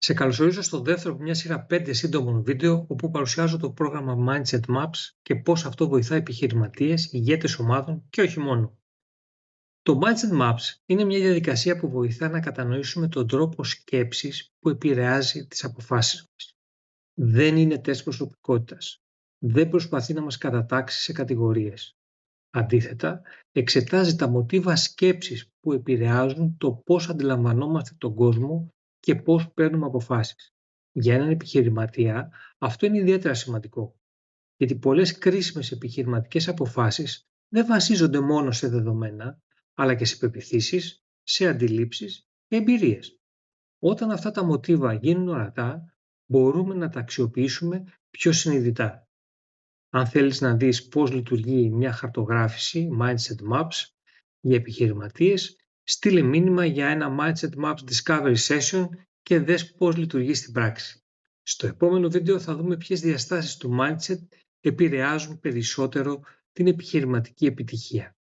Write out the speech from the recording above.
Σε καλωσορίζω στο δεύτερο από μια σειρά 5 σύντομων βίντεο όπου παρουσιάζω το πρόγραμμα Mindset Maps και πώς αυτό βοηθά επιχειρηματίες, ηγέτες ομάδων και όχι μόνο. Το Mindset Maps είναι μια διαδικασία που βοηθά να κατανοήσουμε τον τρόπο σκέψης που επηρεάζει τις αποφάσεις μας. Δεν είναι τεστ προσωπικότητας. Δεν προσπαθεί να μας κατατάξει σε κατηγορίες. Αντίθετα, εξετάζει τα μοτίβα σκέψης που επηρεάζουν το πώς αντιλαμβανόμαστε τον κόσμο και πώς παίρνουμε αποφάσεις. Για έναν επιχειρηματία αυτό είναι ιδιαίτερα σημαντικό, γιατί πολλές κρίσιμες επιχειρηματικές αποφάσεις δεν βασίζονται μόνο σε δεδομένα, αλλά και σε πεποιθήσεις, σε αντιλήψεις και εμπειρίες. Όταν αυτά τα μοτίβα γίνουν ορατά, μπορούμε να τα αξιοποιήσουμε πιο συνειδητά. Αν θέλεις να δεις πώς λειτουργεί μια χαρτογράφηση Mindset Maps για επιχειρηματίες, στείλε μήνυμα για ένα Mindset Maps Discovery Session και δες πώς λειτουργεί στην πράξη. Στο επόμενο βίντεο θα δούμε ποιες διαστάσεις του Mindset επηρεάζουν περισσότερο την επιχειρηματική επιτυχία.